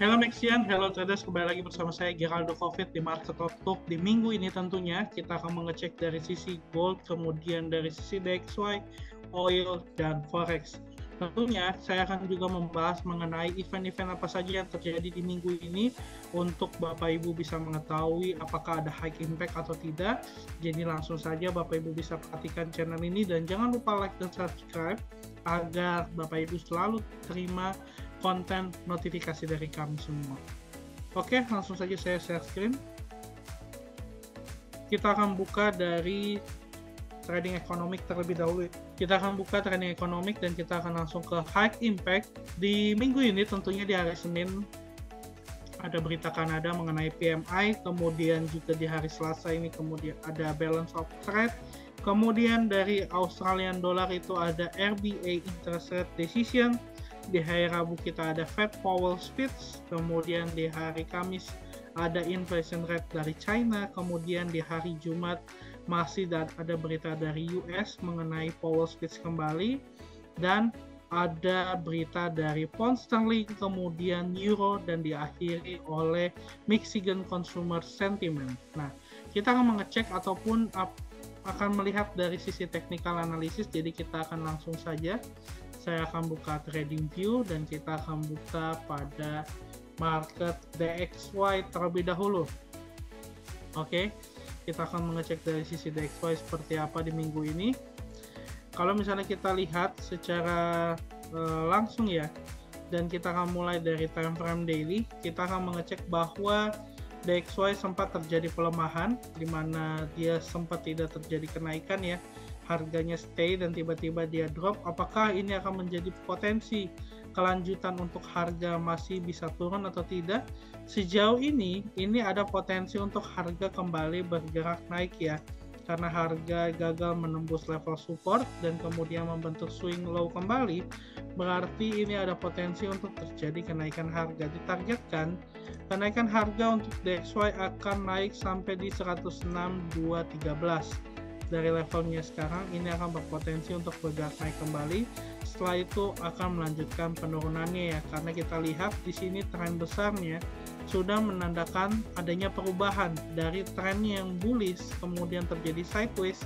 Halo Maxian, hello traders, kembali lagi bersama saya Geraldo Covid di Market Talk. Di minggu ini tentunya kita akan mengecek dari sisi gold, kemudian dari sisi DXY, oil, dan forex. Tentunya saya akan juga membahas mengenai event-event apa saja yang terjadi di minggu ini untuk Bapak Ibu bisa mengetahui apakah ada high impact atau tidak. Jadi langsung saja Bapak Ibu bisa perhatikan channel ini dan jangan lupa like dan subscribe agar Bapak Ibu selalu terima konten notifikasi dari kami semua. Oke, langsung saja saya share screen. Kita akan buka dari trading ekonomik terlebih dahulu. Kita akan buka trading ekonomik dan kita akan langsung ke high impact. Di minggu ini tentunya di hari Senin ada berita Kanada mengenai PMI, kemudian juga di hari Selasa ini kemudian ada balance of trade, kemudian dari Australian dollar itu ada RBA interest rate decision. Di hari Rabu kita ada Fed Powell speech, kemudian di hari Kamis ada inflation rate dari China, kemudian di hari Jumat masih ada berita dari US mengenai Powell speech kembali, dan ada berita dari pound sterling, kemudian euro, dan diakhiri oleh Michigan Consumer Sentiment. Nah, kita akan mengecek ataupun akan melihat dari sisi technical analysis, jadi kita akan langsung saja. Saya akan buka trading view dan kita akan buka pada market DXY terlebih dahulu. Oke, kita akan mengecek dari sisi DXY seperti apa di minggu ini. Kalau misalnya kita lihat secara langsung ya, dan kita akan mulai dari time frame daily, kita akan mengecek bahwa DXY sempat terjadi pelemahan, di mana dia sempat tidak terjadi kenaikan ya. Harganya stay dan tiba-tiba dia drop. Apakah ini akan menjadi potensi kelanjutan untuk harga masih bisa turun atau tidak? Sejauh ini ada potensi untuk harga kembali bergerak naik ya, karena harga gagal menembus level support dan kemudian membentuk swing low kembali. Berarti ini ada potensi untuk terjadi kenaikan harga. Ditargetkan kenaikan harga untuk DXY akan naik sampai di 106.213. Dari levelnya sekarang ini akan berpotensi untuk bergerak naik kembali. Setelah itu akan melanjutkan penurunannya ya, karena kita lihat di sini tren besarnya sudah menandakan adanya perubahan dari tren yang bullish kemudian terjadi sideways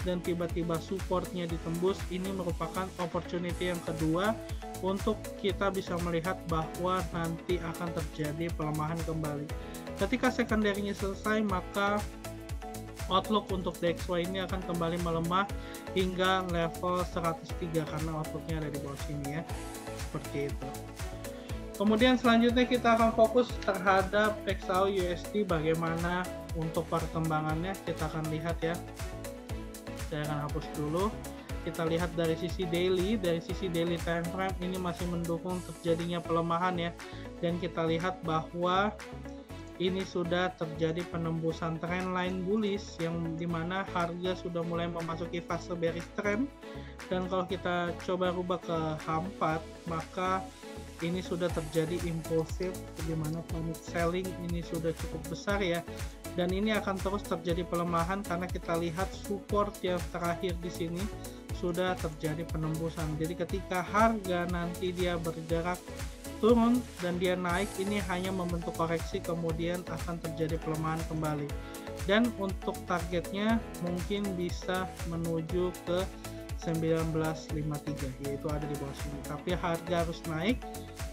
dan tiba-tiba supportnya ditembus. Ini merupakan opportunity yang kedua untuk kita bisa melihat bahwa nanti akan terjadi pelemahan kembali. Ketika secondary-nya selesai, maka outlook untuk DXY ini akan kembali melemah hingga level 103 karena outlooknya ada di bawah sini ya, seperti itu. Kemudian selanjutnya kita akan fokus terhadap XAU USD, bagaimana untuk perkembangannya kita akan lihat ya. Saya akan hapus dulu. Kita lihat dari sisi daily time frame ini masih mendukung terjadinya pelemahan ya, dan kita lihat bahwa ini sudah terjadi penembusan trendline bullish yang dimana harga sudah mulai memasuki fase bearish trend. Dan kalau kita coba rubah ke H4, maka ini sudah terjadi impulsif dimana panic selling ini sudah cukup besar ya, dan ini akan terus terjadi pelemahan karena kita lihat support yang terakhir di sini sudah terjadi penembusan. Jadi ketika harga nanti dia bergerak turun dan dia naik, ini hanya membentuk koreksi kemudian akan terjadi pelemahan kembali, dan untuk targetnya mungkin bisa menuju ke 1953, yaitu ada di bawah sini. Tapi harga harus naik,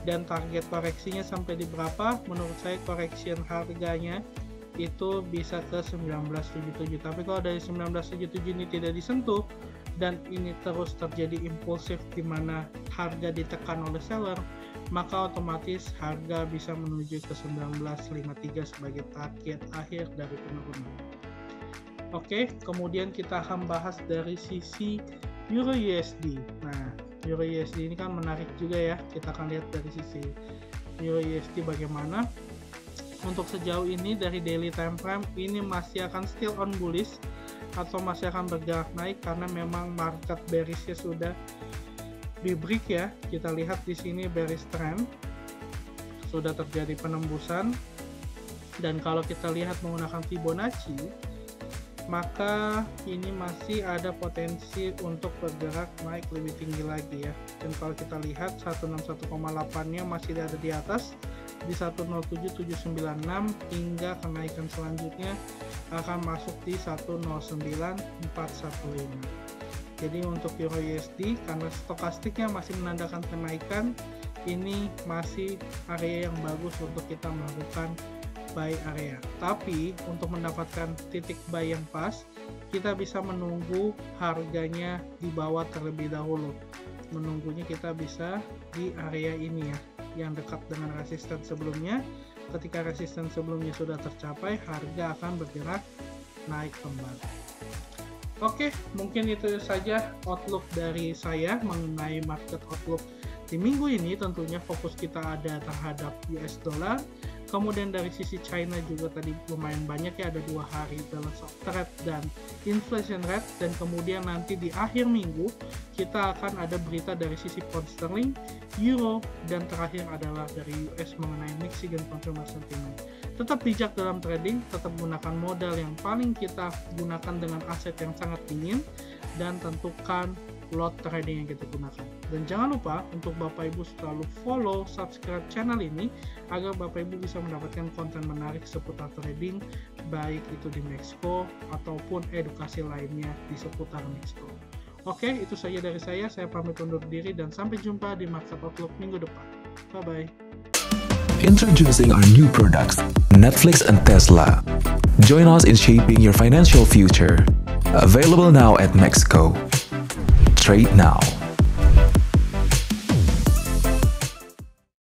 dan target koreksinya sampai di berapa? Menurut saya correction harganya itu bisa ke 1977. Tapi kalau dari 1977 ini tidak disentuh dan ini terus terjadi impulsif di mana harga ditekan oleh seller, maka otomatis harga bisa menuju ke 1953 sebagai target akhir dari penurunan. Oke, kemudian kita akan bahas dari sisi Euro USD. Nah, Euro USD ini kan menarik juga ya. Kita akan lihat dari sisi Euro USD bagaimana. Untuk sejauh ini dari daily time frame ini masih akan still on bullish atau masih akan bergerak naik karena memang market bearish-nya sudah di break ya. Kita lihat di sini bearish trend sudah terjadi penembusan, dan kalau kita lihat menggunakan Fibonacci maka ini masih ada potensi untuk bergerak naik lebih tinggi lagi ya. Dan kalau kita lihat 161,8-nya masih ada di atas di 107.796 hingga kenaikan selanjutnya akan masuk di 109.415. Jadi untuk Euro USD, karena stokastiknya masih menandakan kenaikan, ini masih area yang bagus untuk kita melakukan buy area. Tapi untuk mendapatkan titik buy yang pas, kita bisa menunggu harganya di bawah terlebih dahulu. Menunggunya kita bisa di area ini ya, yang dekat dengan resisten sebelumnya. Ketika resisten sebelumnya sudah tercapai, harga akan bergerak naik kembali. Oke, mungkin itu saja outlook dari saya mengenai market outlook di minggu ini. Tentunya fokus kita ada terhadap US dollar. Kemudian dari sisi China juga tadi lumayan banyak ya, ada 2 hari balance of trade dan inflation rate, dan kemudian nanti di akhir minggu kita akan ada berita dari sisi pound sterling, euro, dan terakhir adalah dari US mengenai Mexican consumer sentiment. Tetap bijak dalam trading, tetap gunakan modal yang paling kita gunakan dengan aset yang sangat dingin, dan tentukan lot trading yang kita gunakan. Dan jangan lupa untuk Bapak Ibu selalu follow, subscribe channel ini agar Bapak Ibu bisa mendapatkan konten menarik seputar trading, baik itu di Mexico ataupun edukasi lainnya di seputar Mexico. Oke, itu saja dari saya pamit undur diri dan sampai jumpa di Market Outlook minggu depan. Bye-bye. Introducing our new products, Netflix and Tesla. Join us in shaping your financial future. Available now at Mexico. Trade now.